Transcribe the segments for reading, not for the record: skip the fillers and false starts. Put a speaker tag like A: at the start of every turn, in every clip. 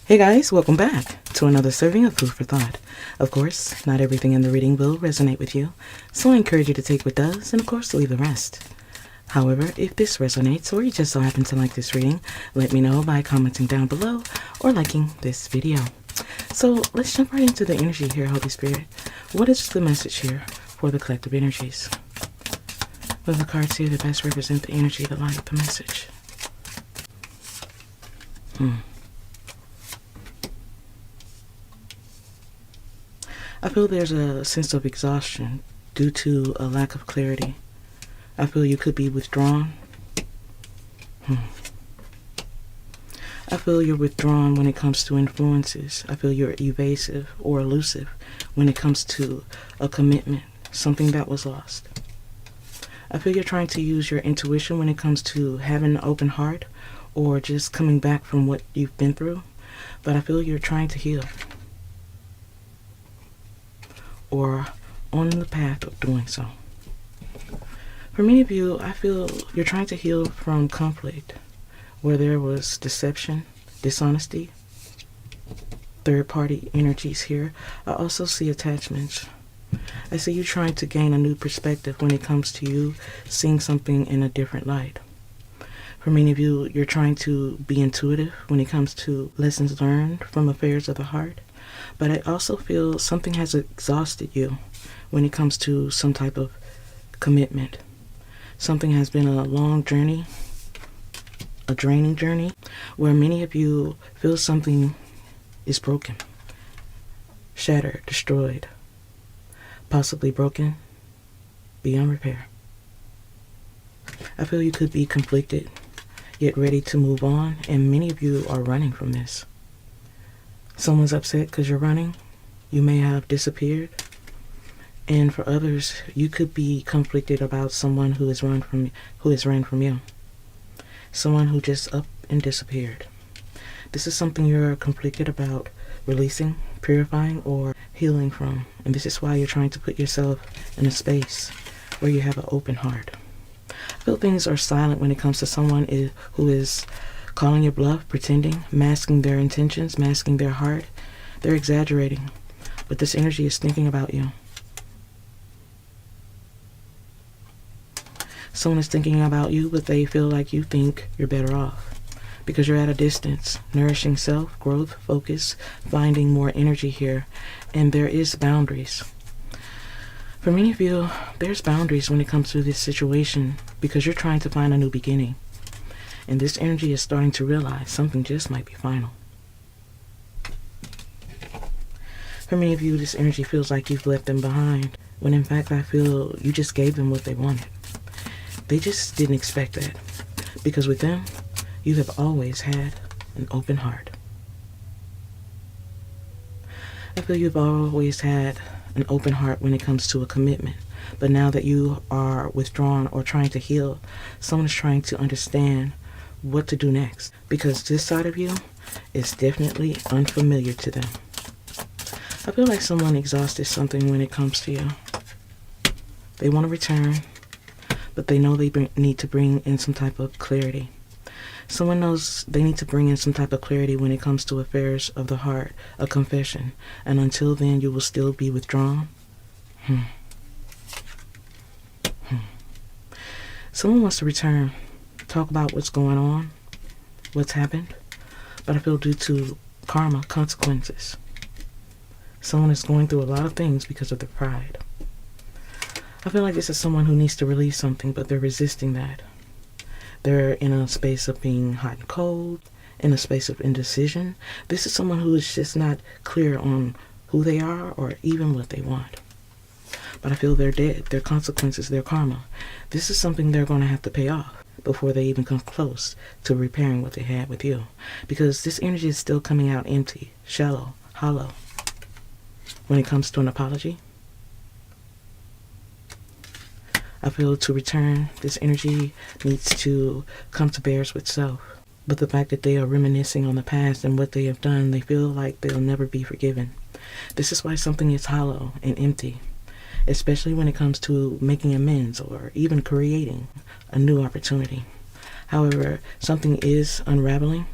A: Hey guys, welcome back to another serving of food for thought. Of course, not everything in the reading will resonate with you, so I encourage you to take what does and of course leave the rest. However, if this resonates or you just so happen to like this reading, let me know by commenting down below or liking this video. So let's jump right into the energy here, Holy Spirit. What is the message here for the collective energies? What are the cards here that best represent the energy, the light, the message? I feel there's a sense of exhaustion due to a lack of clarity. I feel you could be withdrawn. I feel you're withdrawn when it comes to influences. I feel you're evasive or elusive when it comes to a commitment, something that was lost. I feel you're trying to use your intuition when it comes to having an open heart or just coming back from what you've been through. But I feel you're trying to heal, or on the path of doing so. For many of you, I feel you're trying to heal from conflict, where there was deception, dishonesty, third-party energies here. I also see attachments. I see you trying to gain a new perspective when it comes to you seeing something in a different light. For many of you, you're trying to be intuitive when it comes to lessons learned from affairs of the heart. But I also feel something has exhausted you when it comes to some type of commitment. Something has been a long journey, a draining journey, where many of you feel something is broken, shattered, destroyed, possibly broken, beyond repair. I feel you could be conflicted, yet ready to move on, and many of you are running from this. Someone's upset because you're running. You may have disappeared. And for others, you could be conflicted about someone who has run from you. Someone who just up and disappeared. This is something you're conflicted about releasing, purifying, or healing from. And this is why you're trying to put yourself in a space where you have an open heart. I feel things are silent when it comes to someone who is calling your bluff, pretending, masking their intentions, masking their heart. They're exaggerating, but this energy is thinking about you. Someone is thinking about you, but they feel like you think you're better off because you're at a distance, nourishing self, growth, focus, finding more energy here, and there is boundaries. For many of you, there's boundaries when it comes to this situation because you're trying to find a new beginning. And this energy is starting to realize something just might be final. For many of you, this energy feels like you've left them behind, when in fact I feel you just gave them what they wanted. They just didn't expect that, because with them, you have always had an open heart. I feel you've always had an open heart when it comes to a commitment, but now that you are withdrawn or trying to heal, someone is trying to understand what to do next, because this side of you is definitely unfamiliar to them. I feel like someone exhausted something when it comes to you. They want to return, but they know they need to bring in some type of clarity. Someone knows they need to bring in some type of clarity when it comes to affairs of the heart, a confession, and until then you will still be withdrawn. Someone wants to return, talk about what's going on, what's happened, but I feel due to karma, consequences. Someone is going through a lot of things because of their pride. I feel like this is someone who needs to release something, but they're resisting that. They're in a space of being hot and cold, in a space of indecision. This is someone who is just not clear on who they are or even what they want. But I feel they're dead, their consequences, their karma. This is something they're going to have to pay off before they even come close to repairing what they had with you. Because this energy is still coming out empty, shallow, hollow. When it comes to an apology, I feel to return, this energy needs to come to bears with self. But the fact that they are reminiscing on the past and what they have done, they feel like they'll never be forgiven. This is why something is hollow and empty, especially when it comes to making amends or even creating a new opportunity. However, something is unraveling.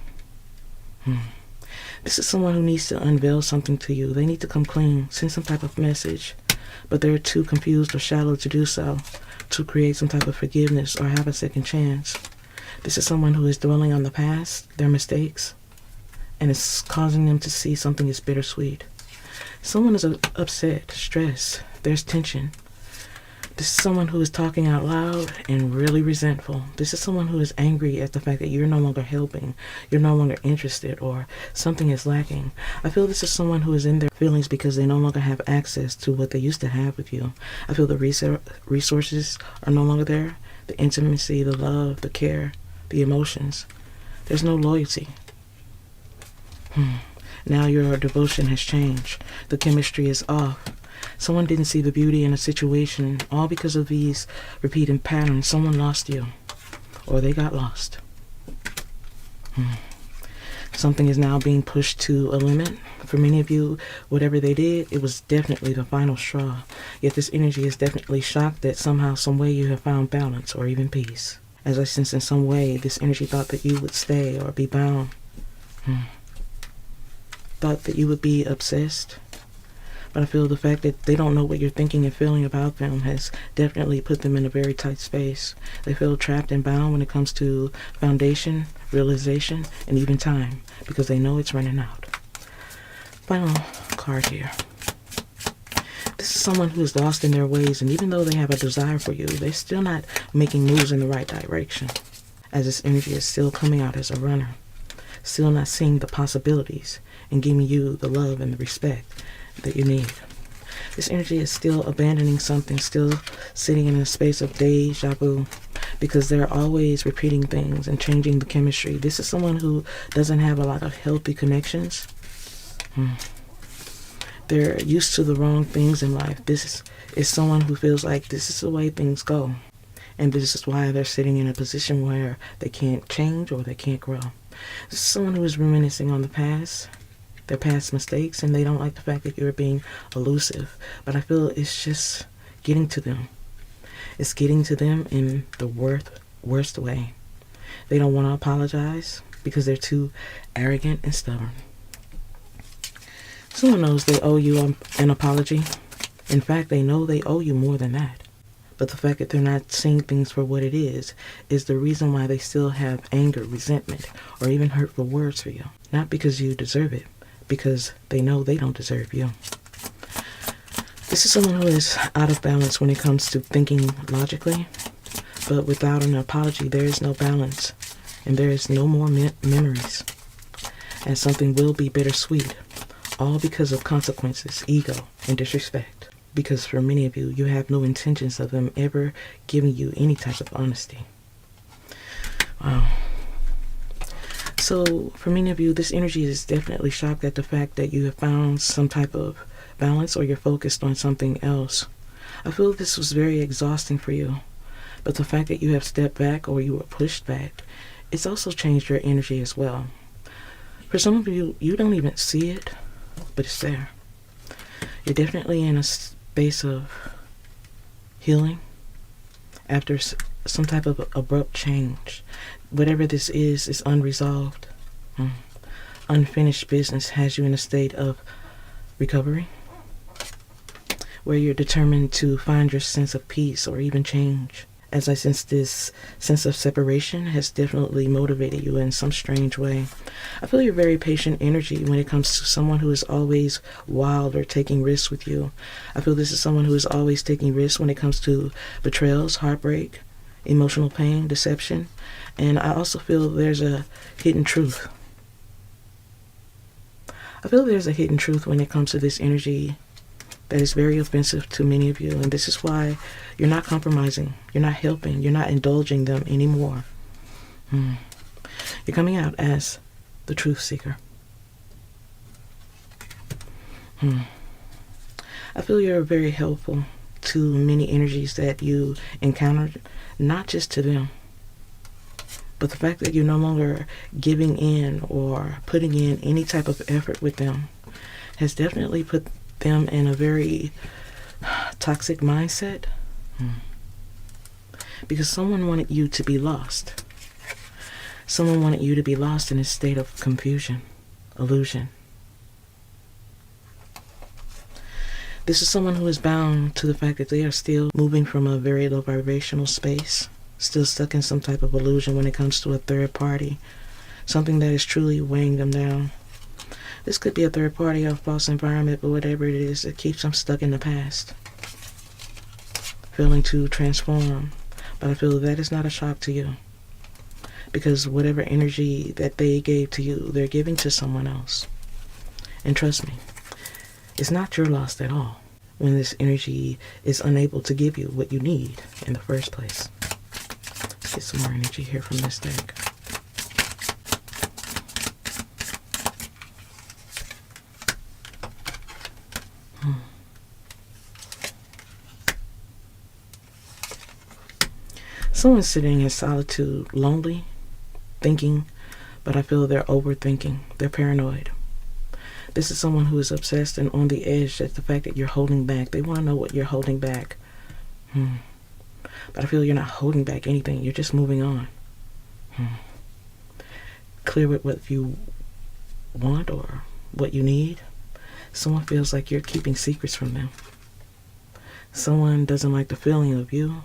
A: This is someone who needs to unveil something to you. They need to come clean, send some type of message, but they're too confused or shallow to do so, to create some type of forgiveness or have a second chance. This is someone who is dwelling on the past, their mistakes, and it's causing them to see something as bittersweet. Someone is upset, stressed, there's tension. This is someone who is talking out loud and really resentful. This is someone who is angry at the fact that you're no longer helping, you're no longer interested, or something is lacking. I feel this is someone who is in their feelings because they no longer have access to what they used to have with you. I feel the resources are no longer there. The intimacy, the love, the care, the emotions. There's no loyalty. Now your devotion has changed. The chemistry is off. Someone didn't see the beauty in a situation, all because of these repeating patterns. Someone lost you, or they got lost. Something is now being pushed to a limit. For many of you, whatever they did, it was definitely the final straw. Yet this energy is definitely shocked that somehow, some way you have found balance or even peace. As I sense in some way, this energy thought that you would stay or be bound. Thought that you would be obsessed. But I feel the fact that they don't know what you're thinking and feeling about them has definitely put them in a very tight space. They feel trapped and bound when it comes to foundation, realization, and even time, because they know it's running out. Final card here. This is someone who is lost in their ways, and even though they have a desire for you, they're still not making moves in the right direction, as this energy is still coming out as a runner, still not seeing the possibilities and giving you the love and the respect that you need. This energy is still abandoning something, still sitting in a space of deja vu, because they're always repeating things and changing the chemistry. This is someone who doesn't have a lot of healthy connections. They're used to the wrong things in life. This is someone who feels like this is the way things go, and this is why they're sitting in a position where they can't change or they can't grow. This is someone who is reminiscing on the past, their past mistakes, and they don't like the fact that you're being elusive. But I feel it's just getting to them. It's getting to them in the worst way. They don't want to apologize because they're too arrogant and stubborn. Someone knows they owe you an apology. In fact, they know they owe you more than that. But the fact that they're not seeing things for what it is the reason why they still have anger, resentment, or even hurtful words for you. Not because you deserve it, because they know they don't deserve you. This is someone who is out of balance when it comes to thinking logically, but without an apology, there is no balance, and there is no more memories, and something will be bittersweet, all because of consequences, ego, and disrespect. Because for many of you, you have no intentions of them ever giving you any type of honesty. Wow. So for many of you, this energy is definitely shocked at the fact that you have found some type of balance or you're focused on something else. I feel this was very exhausting for you. But the fact that you have stepped back or you were pushed back, it's also changed your energy as well. For some of you, you don't even see it, but it's there. You're definitely in a space of healing after some type of abrupt change. Whatever this is unresolved. Unfinished business has you in a state of recovery, where you're determined to find your sense of peace or even change. As I sense this sense of separation has definitely motivated you in some strange way. I feel your very patient energy when it comes to someone who is always wild or taking risks with you. I feel this is someone who is always taking risks when it comes to betrayals, heartbreak, emotional pain, deception. And I also feel there's a hidden truth. I feel there's a hidden truth when it comes to this energy that is very offensive to many of you. And this is why you're not compromising. You're not helping. You're not indulging them anymore. You're coming out as the truth seeker. I feel you're very helpful to many energies that you encountered, not just to them. But the fact that you're no longer giving in or putting in any type of effort with them has definitely put them in a very toxic mindset. Because someone wanted you to be lost. Someone wanted you to be lost in a state of confusion, illusion. This is someone who is bound to the fact that they are still moving from a very low vibrational space, still stuck in some type of illusion when it comes to a third party, something that is truly weighing them down. This could be a third party or a false environment, but whatever it is, it keeps them stuck in the past, failing to transform. But I feel that is not a shock to you, because whatever energy that they gave to you, they're giving to someone else. And trust me, it's not your loss at all when this energy is unable to give you what you need in the first place. Let's get some more energy here from this deck. Someone's sitting in solitude, lonely, thinking, but I feel they're overthinking. They're paranoid. This is someone who is obsessed and on the edge at the fact that you're holding back. They want to know what you're holding back. But I feel you're not holding back anything. You're just moving on. Clear with what you want or what you need. Someone feels like you're keeping secrets from them. Someone doesn't like the feeling of you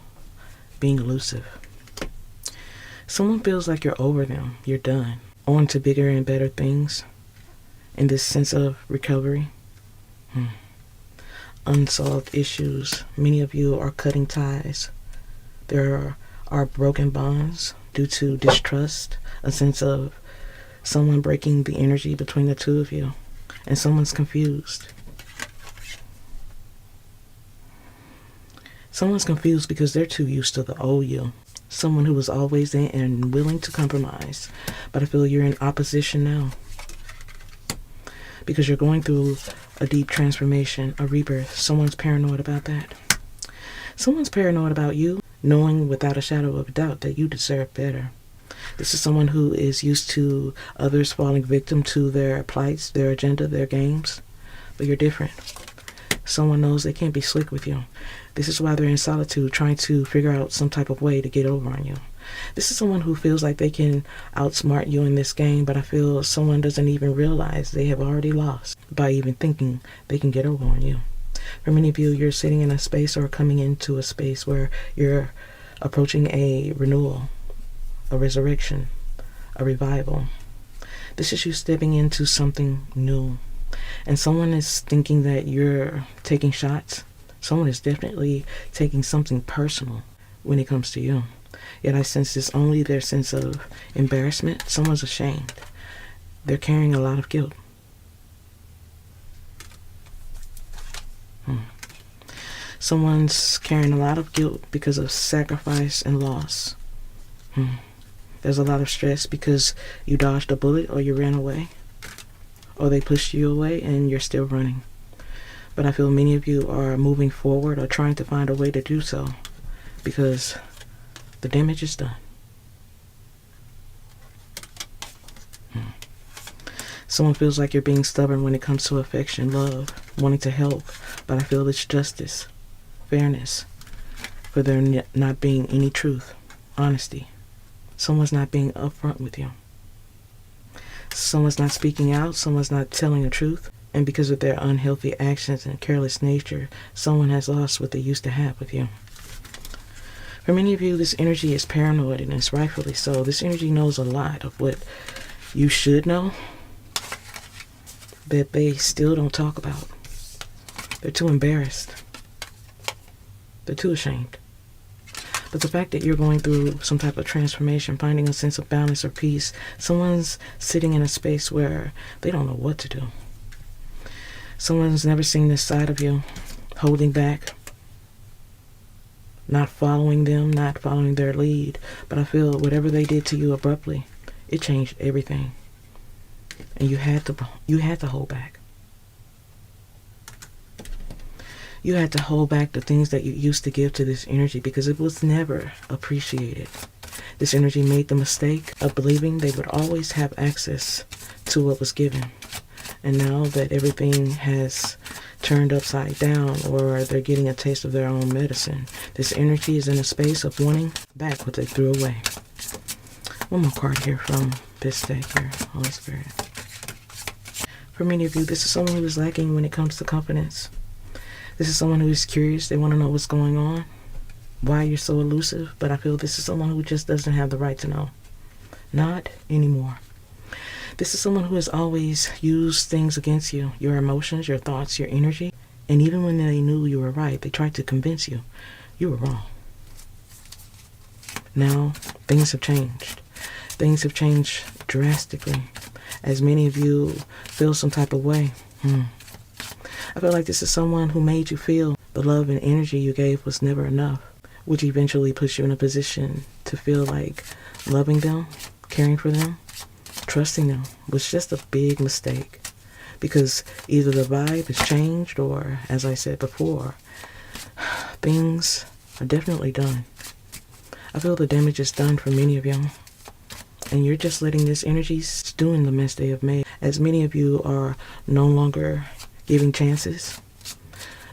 A: being elusive. Someone feels like you're over them. You're done. On to bigger and better things. In this sense of recovery. Unsolved issues. Many of you are cutting ties. There are broken bonds due to distrust, a sense of someone breaking the energy between the two of you, and someone's confused. Someone's confused because they're too used to the old you. Someone who was always in and willing to compromise. But I feel you're in opposition now, because you're going through a deep transformation, a rebirth. Someone's paranoid about that. Someone's paranoid about you, knowing without a shadow of a doubt that you deserve better. This is someone who is used to others falling victim to their plights, their agenda, their games. But you're different. Someone knows they can't be slick with you. This is why they're in solitude, trying to figure out some type of way to get over on you. This is someone who feels like they can outsmart you in this game, but I feel someone doesn't even realize they have already lost by even thinking they can get over on you. For many of you, you're sitting in a space or coming into a space where you're approaching a renewal, a resurrection, a revival. This is you stepping into something new. And someone is thinking that you're taking shots. Someone is definitely taking something personal when it comes to you. Yet I sense it's only their sense of embarrassment. Someone's ashamed. They're carrying a lot of guilt. Someone's carrying a lot of guilt because of sacrifice and loss. There's a lot of stress because you dodged a bullet or you ran away. Or they pushed you away and you're still running. But I feel many of you are moving forward or trying to find a way to do so, because the damage is done. Someone feels like you're being stubborn when it comes to affection, love, wanting to help, but I feel it's justice, fairness, for there not being any truth, honesty. Someone's not being upfront with you. Someone's not speaking out, someone's not telling the truth, and because of their unhealthy actions and careless nature, someone has lost what they used to have with you. For many of you, this energy is paranoid, and it's rightfully so. This energy knows a lot of what you should know that they still don't talk about. They're too embarrassed. They're too ashamed. But the fact that you're going through some type of transformation, finding a sense of balance or peace, someone's sitting in a space where they don't know what to do. Someone's never seen this side of you, holding back, not following them, not following their lead. But I feel whatever they did to you abruptly, it changed everything. And you had to hold back. You had to hold back the things that you used to give to this energy because it was never appreciated. This energy made the mistake of believing they would always have access to what was given. And now that everything has turned upside down, or they're getting a taste of their own medicine, this energy is in a space of wanting back what they threw away. One more card here from this deck here, Holy Spirit. For many of you, this is someone who is lacking when it comes to confidence. This is someone who is curious. They want to know what's going on, why you're so elusive, but I feel this is someone who just doesn't have the right to know. Not anymore. This is someone who has always used things against you, your emotions, your thoughts, your energy, and even when they knew you were right, they tried to convince you you were wrong. Now, things have changed. Things have changed drastically, as many of you feel some type of way. I feel like this is someone who made you feel the love and energy you gave was never enough, which eventually puts you in a position to feel like loving them, caring for them, trusting them was just a big mistake. Because either the vibe has changed or, as I said before, things are definitely done. I feel the damage is done for many of you. And you're just letting this energy stew in the mess they have made. As many of you are no longer giving chances,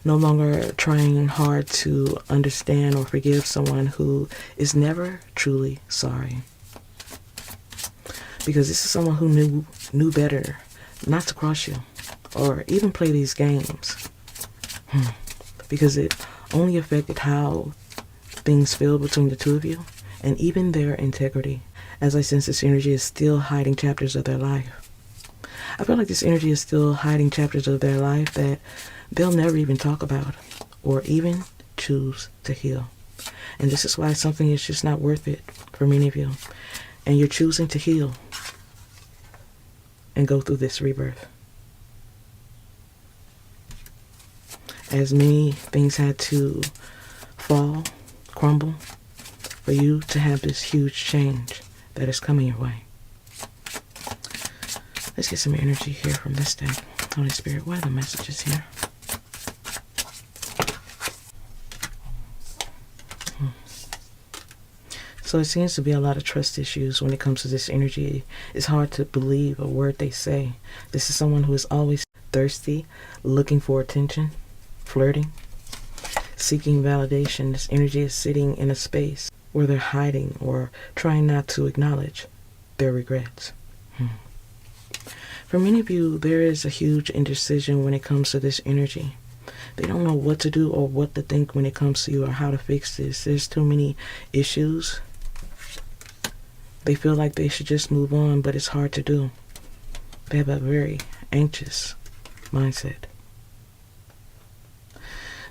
A: no longer trying hard to understand or forgive someone who is never truly sorry. Because this is someone who knew better not to cross you or even play these games. Because it only affected how things feel between the two of you and even their integrity. As I sense this energy is still hiding chapters of their life. I feel like this energy is still hiding chapters of their life that they'll never even talk about or even choose to heal. And this is why something is just not worth it for many of you. And you're choosing to heal and go through this rebirth. As many things had to fall, crumble, for you to have this huge change that is coming your way. Let's get some energy here from this deck. Holy Spirit, what are the messages here? So it seems to be a lot of trust issues when it comes to this energy. It's hard to believe a word they say. This is someone who is always thirsty, looking for attention, flirting, seeking validation. This energy is sitting in a space where they're hiding or trying not to acknowledge their regrets. For many of you, there is a huge indecision when it comes to this energy. They don't know what to do or what to think when it comes to you or how to fix this. There's too many issues. They feel like they should just move on, but it's hard to do. They have a very anxious mindset.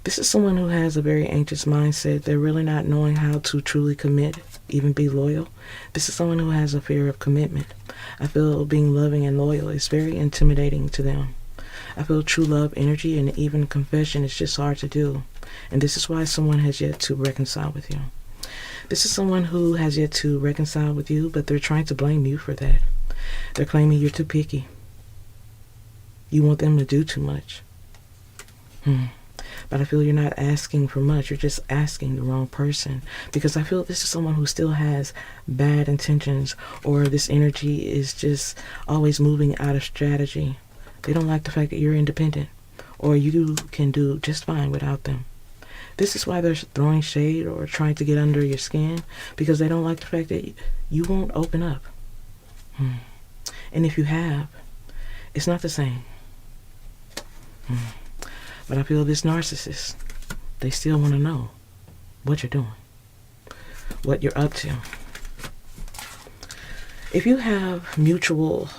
A: This is someone who has a very anxious mindset. They're really not knowing how to truly commit, even be loyal. This is someone who has a fear of commitment. I feel being loving and loyal is very intimidating to them. I feel true love, energy, and even confession is just hard to do. And this is why someone has yet to reconcile with you. This is someone who has yet to reconcile with you, but they're trying to blame you for that. They're claiming you're too picky. You want them to do too much. But I feel you're not asking for much. You're just asking the wrong person. Because I feel this is someone who still has bad intentions, or this energy is just always moving out of strategy. They don't like the fact that you're independent, or you can do just fine without them. This is why they're throwing shade or trying to get under your skin, because they don't like the fact that you won't open up. And if you have, it's not the same. But I feel this narcissist, they still want to know what you're doing, what you're up to. If you have mutual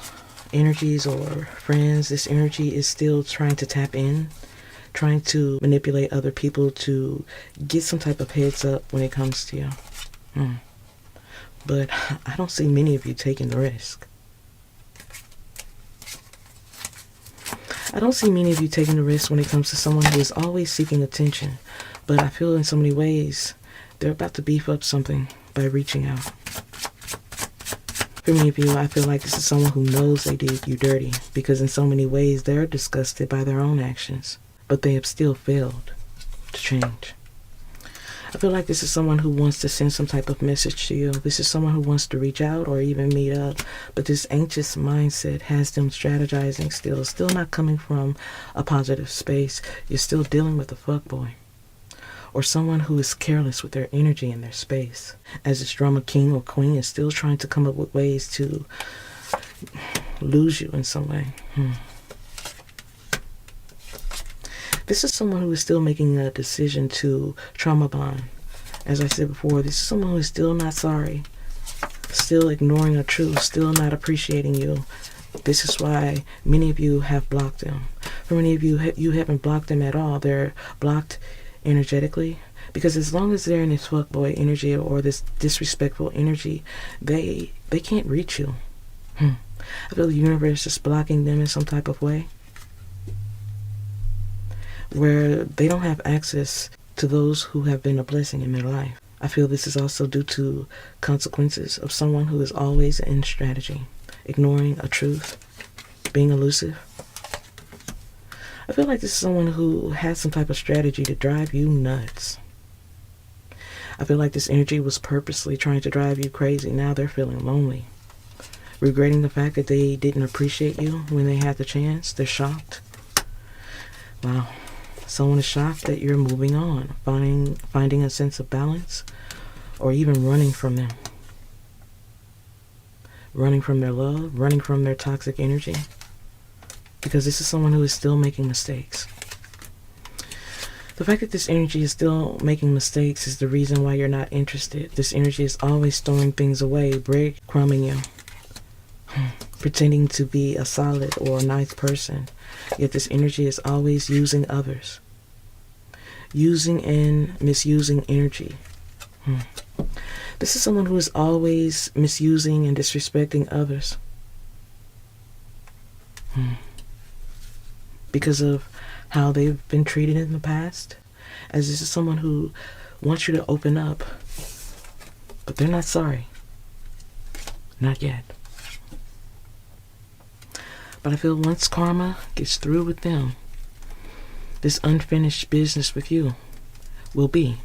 A: energies or friends, this energy is still trying to tap in, trying to manipulate other people to get some type of heads up when it comes to you. But I don't see many of you taking the risk. I don't see many of you taking the risk when it comes to someone who is always seeking attention. But I feel in so many ways, they're about to beef up something by reaching out. For many of you, I feel like this is someone who knows they did you dirty, because in so many ways, they're disgusted by their own actions, but they have still failed to change. I feel like this is someone who wants to send some type of message to you. This is someone who wants to reach out or even meet up. But this anxious mindset has them strategizing still not coming from a positive space. You're still dealing with a fuckboy. Or someone who is careless with their energy and their space. As this drama king or queen is still trying to come up with ways to lose you in some way. This is someone who is still making a decision to trauma bond. As I said before, this is someone who is still not sorry, still ignoring a truth, still not appreciating you. This is why many of you have blocked them. For many of you, you haven't blocked them at all. They're blocked energetically. Because as long as they're in this fuckboy energy or this disrespectful energy, they can't reach you. I feel the universe is blocking them in some type of way, where they don't have access to those who have been a blessing in their life. I feel this is also due to consequences of someone who is always in strategy, ignoring a truth, being elusive. I feel like this is someone who has some type of strategy to drive you nuts. I feel like this energy was purposely trying to drive you crazy. Now they're feeling lonely, regretting the fact that they didn't appreciate you when they had the chance. They're shocked. Wow. Someone is shocked that you're moving on, finding a sense of balance, or even running from them. Running from their love, running from their toxic energy. Because this is someone who is still making mistakes. The fact that this energy is still making mistakes is the reason why you're not interested. This energy is always throwing things away, breadcrumbing you, pretending to be a solid or a nice person. Yet this energy is always using others. Using and misusing energy. This is someone who is always misusing and disrespecting others. Because of how they've been treated in the past. As this is someone who wants you to open up. But they're not sorry. Not yet. But I feel once karma gets through with them, this unfinished business with you will be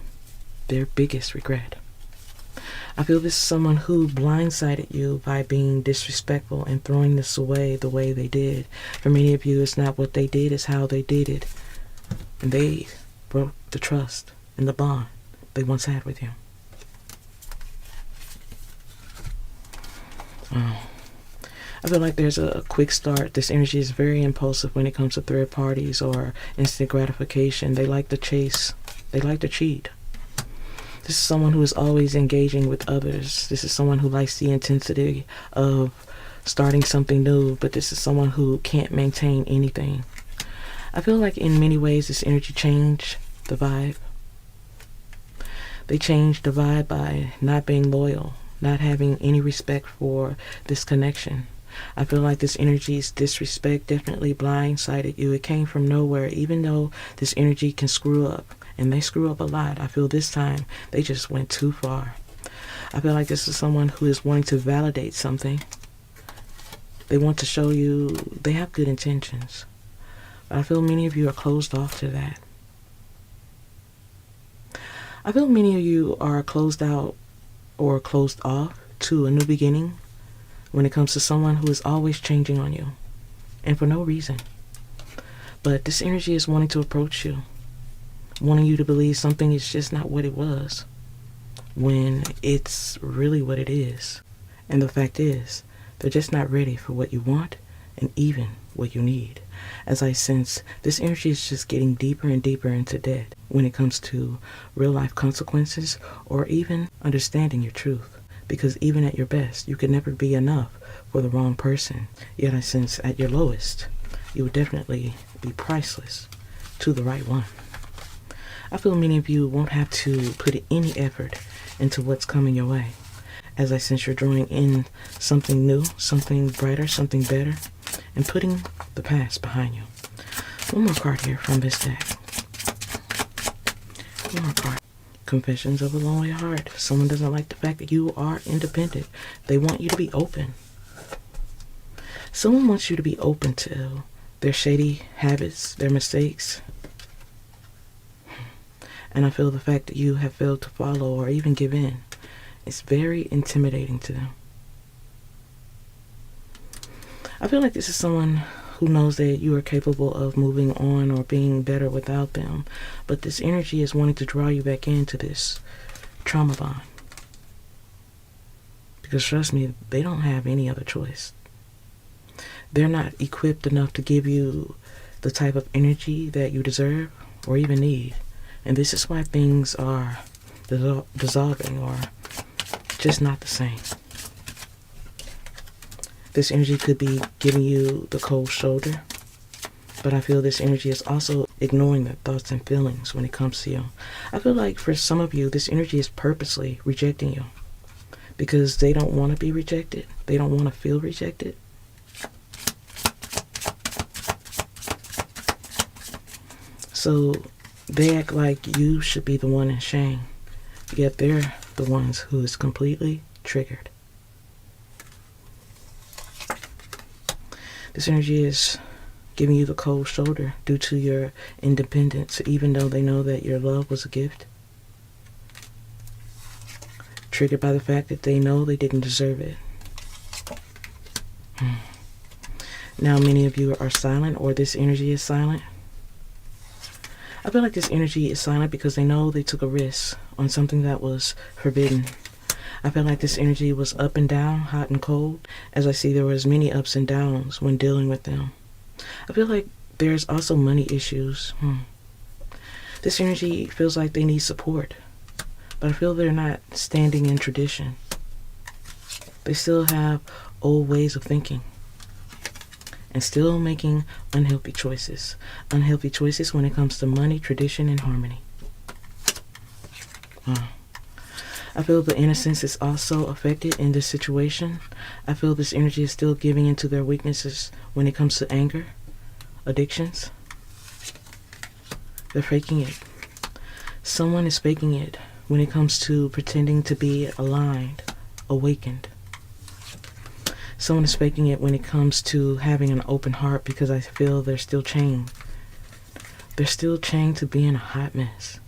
A: their biggest regret. I feel this is someone who blindsided you by being disrespectful and throwing this away the way they did. For many of you, it's not what they did, it's how they did it. And they broke the trust and the bond they once had with you. I feel like there's a quick start. This energy is very impulsive when it comes to third parties or instant gratification. They like to chase. They like to cheat. This is someone who is always engaging with others. This is someone who likes the intensity of starting something new, but this is someone who can't maintain anything. I feel like in many ways this energy changed the vibe. They changed the vibe by not being loyal, not having any respect for this connection. I feel like this energy's disrespect definitely blindsided you. It came from nowhere, even though this energy can screw up. And they screw up a lot. I feel this time they just went too far. I feel like this is someone who is wanting to validate something. They want to show you they have good intentions. But I feel many of you are closed off to that. I feel many of you are closed out or closed off to a new beginning when it comes to someone who is always changing on you. And for no reason. But this energy is wanting to approach you, wanting you to believe something is just not what it was, when it's really what it is. And the fact is, they're just not ready for what you want and even what you need. As I sense, this energy is just getting deeper and deeper into debt when it comes to real life consequences or even understanding your truth. Because even at your best, you can never be enough for the wrong person. Yet I sense at your lowest, you would definitely be priceless to the right one. I feel many of you won't have to put any effort into what's coming your way. As I sense you're drawing in something new, something brighter, something better, and putting the past behind you. One more card here from this deck. One more card. Confessions of a Lonely Heart. Someone doesn't like the fact that you are independent. They want you to be open. Someone wants you to be open to their shady habits, their mistakes. And I feel the fact that you have failed to follow or even give in is very intimidating to them. I feel like this is someone who knows that you are capable of moving on or being better without them. But this energy is wanting to draw you back into this trauma bond. Because trust me, they don't have any other choice. They're not equipped enough to give you the type of energy that you deserve or even need. And this is why things are dissolving or just not the same. This energy could be giving you the cold shoulder, but I feel this energy is also ignoring their thoughts and feelings when it comes to you. I feel like for some of you, this energy is purposely rejecting you because they don't want to be rejected. They don't want to feel rejected. So they act like you should be the one in shame, yet they're the ones who is completely triggered. This energy is giving you the cold shoulder due to your independence, even though they know that your love was a gift. Triggered by the fact that they know they didn't deserve it. Now many of you are silent, or this energy is silent. I feel like this energy is silent because they know they took a risk on something that was forbidden. I feel like this energy was up and down, hot and cold, as I see there was many ups and downs when dealing with them. I feel like there's also money issues. This energy feels like they need support, but I feel they're not standing in tradition. They still have old ways of thinking and still making unhealthy choices. Unhealthy choices when it comes to money, tradition, and harmony. I feel the innocence is also affected in this situation. I feel this energy is still giving into their weaknesses when it comes to anger, addictions. They're faking it. Someone is faking it when it comes to pretending to be aligned, awakened. Someone is faking it when it comes to having an open heart because I feel they're still chained. They're still chained to being a hot mess.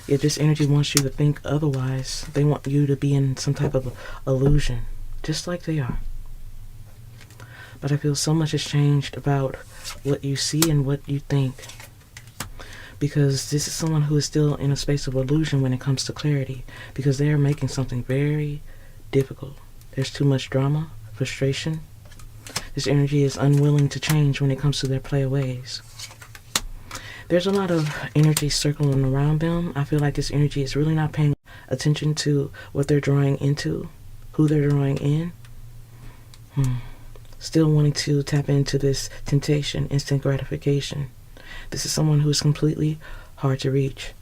A: Yet this energy wants you to think otherwise. They want you to be in some type of illusion, just like they are. But I feel so much has changed about what you see and what you think. Because this is someone who is still in a space of illusion when it comes to clarity. Because they are making something very difficult. There's too much drama, frustration. This energy is unwilling to change when it comes to their play ways. There's a lot of energy circling around them. I feel like this energy is really not paying attention to what they're drawing into, who they're drawing in. Still wanting to tap into this temptation, instant gratification. This is someone who is completely hard to reach,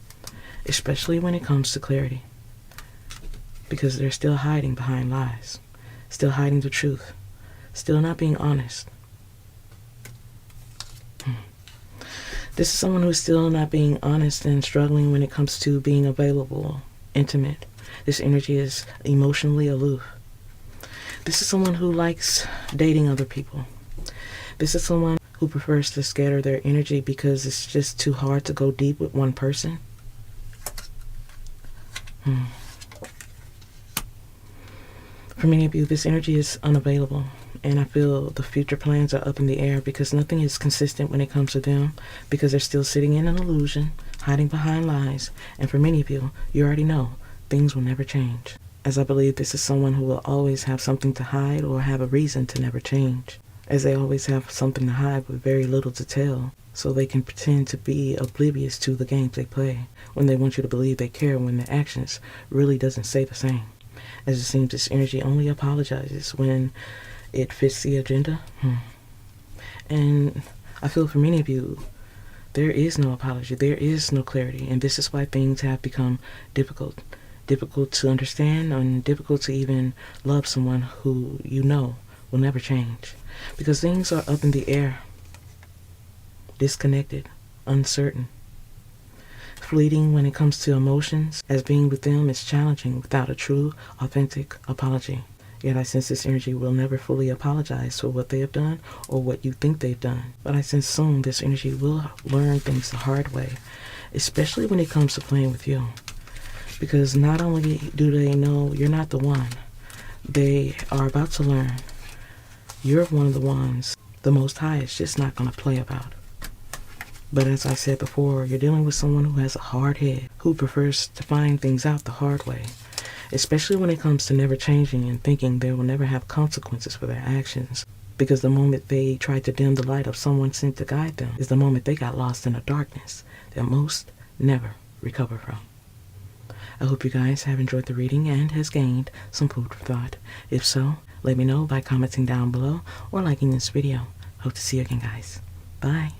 A: especially when it comes to clarity. Because they're still hiding behind lies, still hiding the truth, still not being honest. This is someone who's still not being honest and struggling when it comes to being available, intimate. This energy is emotionally aloof. This is someone who likes dating other people. This is someone who prefers to scatter their energy because it's just too hard to go deep with one person. For many of you, this energy is unavailable. And I feel the future plans are up in the air because nothing is consistent when it comes to them, because they're still sitting in an illusion, hiding behind lies. And for many of you, you already know things will never change. As I believe this is someone who will always have something to hide or have a reason to never change, as they always have something to hide with very little to tell, so they can pretend to be oblivious to the games they play when they want you to believe they care when their actions really doesn't say the same. As it seems this energy only apologizes when it fits the agenda. And I feel for many of you, there is no apology, there is no clarity, and this is why things have become difficult. Difficult to understand and difficult to even love someone who you know will never change. Because things are up in the air, disconnected, uncertain, fleeting when it comes to emotions, as being with them is challenging without a true, authentic apology. Yet I sense this energy will never fully apologize for what they have done or what you think they've done. But I sense soon this energy will learn things the hard way, especially when it comes to playing with you. Because not only do they know you're not the one, they are about to learn you're one of the ones the Most High is just not going to play about. But as I said before, you're dealing with someone who has a hard head, who prefers to find things out the hard way. Especially when it comes to never changing and thinking they will never have consequences for their actions. Because the moment they tried to dim the light of someone sent to guide them is the moment they got lost in a darkness that most never recover from. I hope you guys have enjoyed the reading and has gained some food for thought. If so, let me know by commenting down below or liking this video. Hope to see you again, guys. Bye.